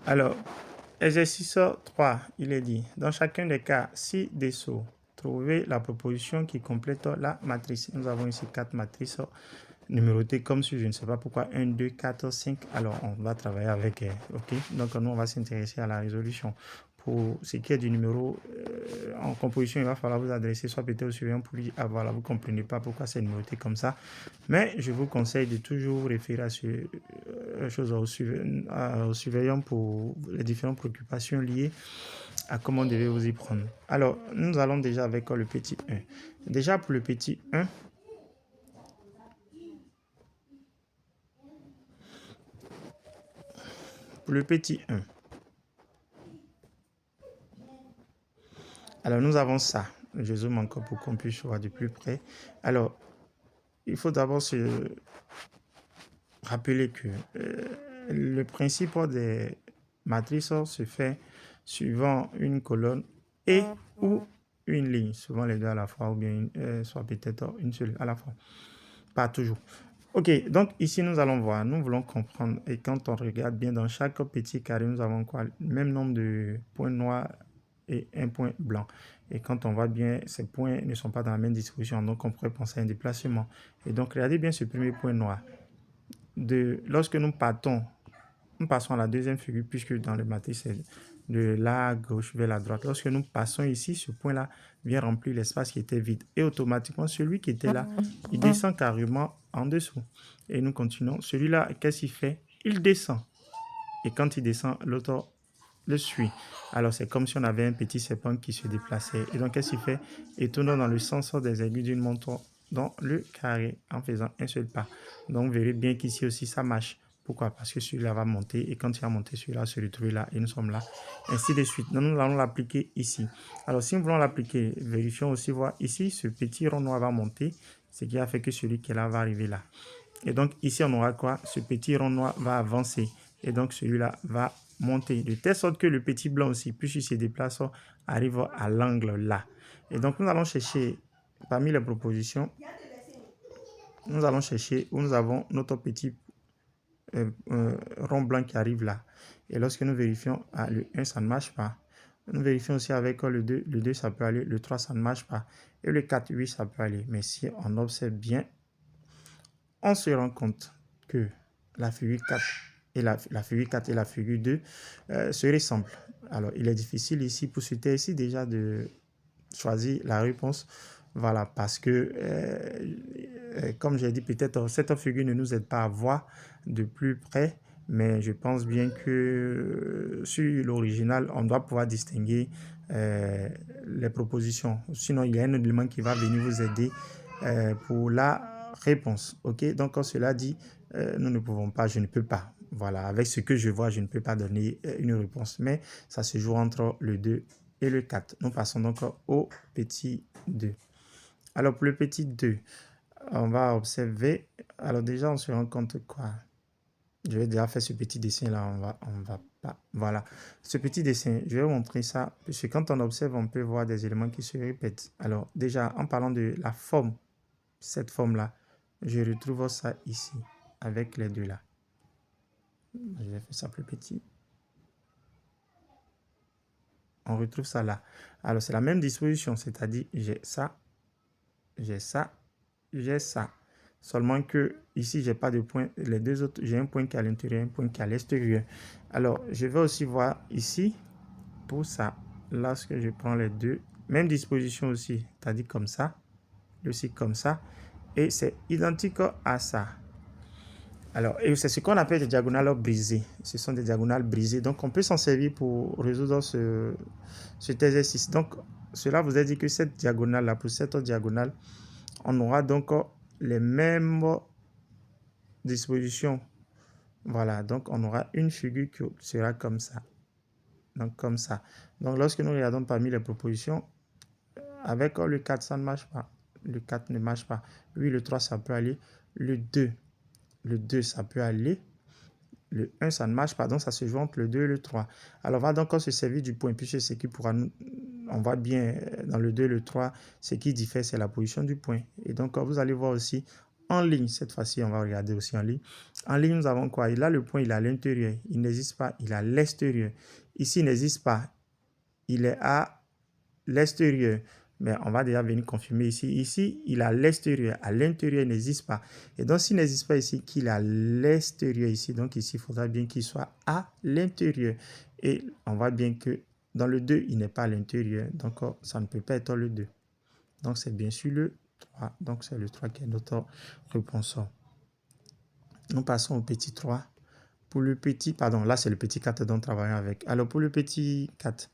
Alors, exercice 3, il est dit, dans chacun des cas, si dessous, trouvez la proposition qui complète la matrice. Nous avons ici 4 matrices numérotées comme si je ne sais pas pourquoi 1, 2, 4, 5. Alors, on va travailler avec, ok. Donc, nous, on va s'intéresser à la résolution. Pour ce qui est du numéro en composition, il va falloir vous adresser soit peut-être au surveillant pour lui, ah voilà, vous ne comprenez pas pourquoi c'est numéroté comme ça. Mais je vous conseille de toujours référer à ce chose au surveillant pour les différentes préoccupations liées à comment devez vous y prendre. Alors, nous allons déjà avec le petit 1. Déjà pour le petit 1, pour le petit 1, alors nous avons ça. Je zoome encore pour qu'on puisse voir de plus près. Alors, il faut d'abord se rappeler que le principe des matrices se fait suivant une colonne et ou une ligne, souvent les deux à la fois, ou bien soit peut-être une seule à la fois. Pas toujours. Ok, donc ici nous allons voir, nous voulons comprendre, et quand on regarde bien dans chaque petit carré, nous avons quoi? Le même nombre de points noirs et un point blanc. Et quand on voit bien, ces points ne sont pas dans la même distribution, donc on pourrait penser à un déplacement. Et donc regardez bien ce premier point noir. Lorsque nous passons à la deuxième figure, puisque dans le matrice, c'est de la gauche vers la droite. Lorsque nous passons ici, ce point-là vient remplir l'espace qui était vide. Et automatiquement, celui qui était là, il descend carrément en dessous. Et nous continuons. Celui-là, qu'est-ce qu'il fait? Il descend. Et quand il descend, l'autre le suit. Alors, c'est comme si on avait un petit serpent qui se déplaçait. Et donc, qu'est-ce qu'il fait? Il tourne dans le sens des aiguilles d'une montre dans le carré en faisant un seul pas. Donc, vous verrez bien qu'ici aussi, ça marche. Pourquoi? Parce que celui-là va monter et quand il va monter, celui-là se retrouve là et nous sommes là. Ainsi de suite. Donc, nous allons l'appliquer ici. Alors, si nous voulons l'appliquer, vérifions aussi voir ici, ce petit rond noir va monter, ce qui a fait que celui qui est là va arriver là. Et donc, ici, on aura quoi? Ce petit rond noir va avancer et donc celui-là va monter de telle sorte que le petit blanc aussi, puisqu'il se déplace, arrive à l'angle là. Et donc, nous allons chercher parmi les propositions, nous allons chercher où nous avons notre petit rond blanc qui arrive là. Et lorsque nous vérifions, le 1, ça ne marche pas. Nous vérifions aussi avec le 2. Le 2, ça peut aller. Le 3, ça ne marche pas. Et le 4, oui, ça peut aller. Mais si on observe bien, on se rend compte que la figure 4 et la figure 4 et la figure 2 se ressemblent. Alors, il est difficile ici pour ce test déjà de choisir la réponse. Voilà, parce que, comme j'ai dit, peut-être cette figure ne nous aide pas à voir de plus près, mais je pense bien que sur l'original, on doit pouvoir distinguer les propositions. Sinon, il y a un élément qui va venir vous aider pour la réponse. Ok, donc quand cela dit, nous ne pouvons pas, je ne peux pas. Voilà, avec ce que je vois, je ne peux pas donner une réponse, mais ça se joue entre le 2 et le 4. Nous passons donc au petit 2. Alors pour le petit 2, on va observer. Alors déjà, on se rend compte quoi? Je vais déjà faire ce petit dessin là, on va pas. Voilà, ce petit dessin, je vais vous montrer ça, parce que quand on observe, on peut voir des éléments qui se répètent. Alors déjà, en parlant de la forme, cette forme là, je retrouve ça ici, avec les deux là. Je vais faire ça plus petit. On retrouve ça là. Alors c'est la même disposition, c'est-à-dire j'ai ça, j'ai ça, j'ai ça. Seulement que ici, j'ai pas de point. Les deux autres, j'ai un point qui est à l'intérieur, un point qui est à l'extérieur. Alors, je vais aussi voir ici, pour ça, lorsque je prends les deux, même disposition aussi, c'est-à-dire comme ça, aussi comme ça, et c'est identique à ça. Alors, et c'est ce qu'on appelle des diagonales brisées. Ce sont des diagonales brisées. Donc, on peut s'en servir pour résoudre cet exercice. Donc, cela vous a dit que cette diagonale-là, pour cette diagonale, on aura donc les mêmes dispositions. Voilà, donc on aura une figure qui sera comme ça. Donc, comme ça. Donc, lorsque nous regardons parmi les propositions, avec le 4, ça ne marche pas. Le 4 ne marche pas. Oui, le 3, ça peut aller. Le 2, ça peut aller. Le 1, ça ne marche pas, donc ça se joue entre le 2 et le 3. Alors, on va donc se servir du point, puisque ce qui pourra nous... On voit bien dans le 2 et le 3, ce qui diffère, c'est la position du point. Et donc, vous allez voir aussi, en ligne, cette fois-ci, on va regarder aussi en ligne. En ligne, nous avons quoi? Là, le point, il est à l'intérieur. Il n'existe pas, il est à l'extérieur. Ici, il n'existe pas, il est à l'extérieur. Mais on va déjà venir confirmer ici. Ici, il est à l'extérieur. À l'intérieur, il n'existe pas. Et donc, s'il n'existe pas ici, qu'il est à l'extérieur ici, donc ici, il faudra bien qu'il soit à l'intérieur. Et on voit bien que dans le 2, il n'est pas à l'intérieur. Donc, ça ne peut pas être le 2. Donc, c'est bien sûr le 3. Donc, c'est le 3 qui est notre réponse. Nous passons au petit 3. Pour le petit, pardon, là, c'est le petit 4 dont nous travaillons avec. Alors, pour le petit 4,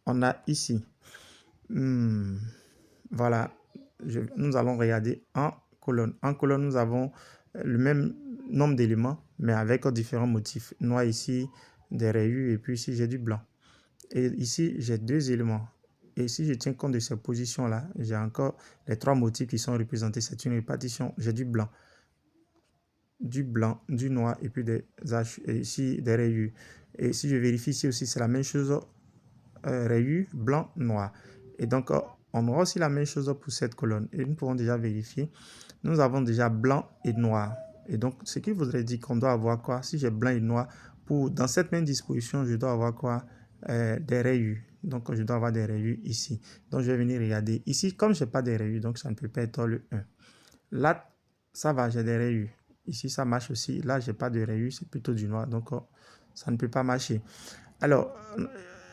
on a ici... voilà, nous allons regarder en colonne. En colonne, nous avons le même nombre d'éléments, mais avec différents motifs. Noir ici, des rayures, et puis ici, j'ai du blanc. Et ici, j'ai 2 éléments. Et si je tiens compte de ces positions-là, j'ai encore les 3 motifs qui sont représentés. C'est une répartition. J'ai du blanc, du noir, et puis des et ici, des rayures. Et si je vérifie ici aussi, c'est la même chose, rayures, blanc, noir. Et donc, on aura aussi la même chose pour cette colonne. Et nous pouvons déjà vérifier. Nous avons déjà blanc et noir. Et donc, ce qui voudrait dire qu'on doit avoir quoi? Si j'ai blanc et noir, dans cette même disposition, je dois avoir quoi? Des rayures. Donc, je dois avoir des rayures ici. Donc, je vais venir regarder. Ici, comme je n'ai pas des rayures, donc ça ne peut pas être le 1. Là, ça va, j'ai des rayures. Ici, ça marche aussi. Là, je n'ai pas de rayures, c'est plutôt du noir. Donc, ça ne peut pas marcher. Alors,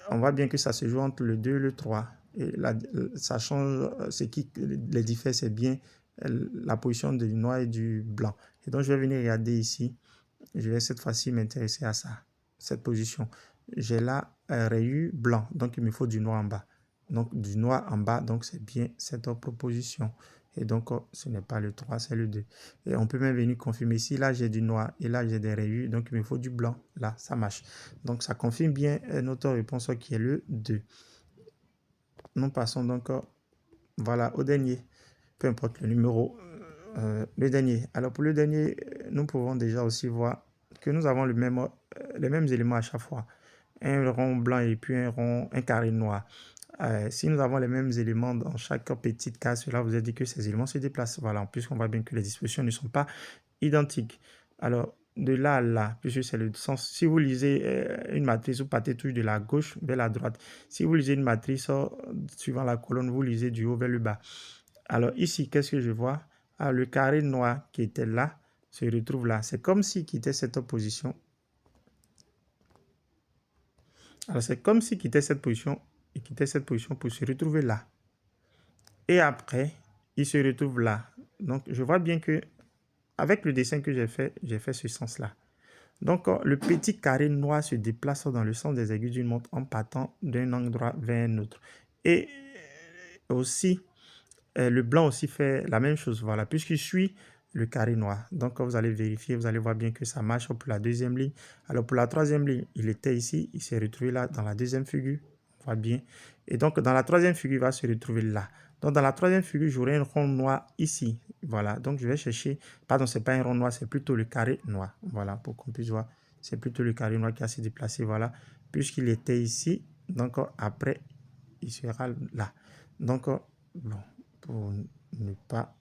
on voit bien que ça se joue entre le 2 et le 3. Et là, ça change, ce qui les diffère, c'est bien la position du noir et du blanc. Et donc, je vais venir regarder ici. Je vais cette fois-ci m'intéresser à ça, cette position. J'ai là un rayure blanc, donc il me faut du noir en bas. Donc, du noir en bas, donc c'est bien cette proposition. Et donc, ce n'est pas le 3, c'est le 2. Et on peut même venir confirmer ici. Là, j'ai du noir et là, j'ai des rayures. Donc, il me faut du blanc. Là, ça marche. Donc, ça confirme bien notre réponse qui est le 2. Nous passons donc, voilà, au dernier. Peu importe le numéro, le dernier. Alors, pour le dernier, nous pouvons déjà aussi voir que nous avons les mêmes éléments à chaque fois. Un rond blanc et puis un carré noir. Si nous avons les mêmes éléments dans chaque petite case, cela vous a dit que ces éléments se déplacent. Voilà, puisqu'on voit bien que les dispositions ne sont pas identiques. Alors, de là à là, puisque c'est le sens, si vous lisez une matrice, vous partez toujours de la gauche vers la droite. Si vous lisez une matrice, suivant la colonne, vous lisez du haut vers le bas. Alors ici, qu'est-ce que je vois? Le carré noir qui était là se retrouve là. C'est comme s'il quittait cette position. Alors, c'est comme s'il quittait cette position. Il quittait cette position pour se retrouver là. Et après, il se retrouve là. Donc, je vois bien que avec le dessin que j'ai fait ce sens-là. Donc, le petit carré noir se déplace dans le sens des aiguilles d'une montre en partant d'un endroit vers un autre. Et aussi, le blanc aussi fait la même chose, voilà, puisqu'il suit le carré noir. Donc, quand vous allez vérifier, vous allez voir bien que ça marche pour la deuxième ligne. Alors, pour la troisième ligne, il était ici, il s'est retrouvé là dans la deuxième figure, on voit bien. Et donc, dans la troisième figure, il va se retrouver là. Donc, dans la troisième figure, j'aurai un rond noir ici. Voilà, donc je vais chercher, pardon, ce n'est pas un rond noir, c'est plutôt le carré noir. Voilà, pour qu'on puisse voir, c'est plutôt le carré noir qui a se déplacé, voilà, puisqu'il était ici. Donc, après, il sera là. Donc, bon, pour ne pas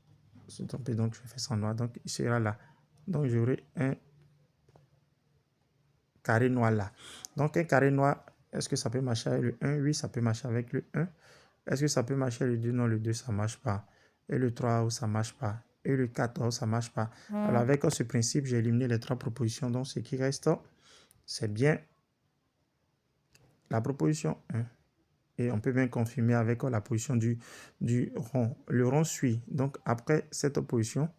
se tromper, donc je fais ça en noir, donc il sera là. Donc, j'aurai un carré noir là. Donc, un carré noir, est-ce que ça peut marcher avec le 1? Oui, ça peut marcher avec le 1. Est-ce que ça peut marcher avec le 2? Non, le 2, ça ne marche pas. Et le 3, ça ne marche pas. Et le 4, ça ne marche pas. Alors, avec ce principe, j'ai éliminé les 3 propositions. Donc, ce qui reste, c'est bien la proposition 1. Et on peut bien confirmer avec la position du rond. Le rond suit. Donc, après cette position,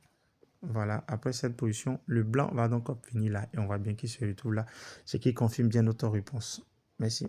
voilà, après cette position, le blanc va donc venir là. Et on voit bien qu'il se retrouve là. Ce qui confirme bien notre réponse. Merci.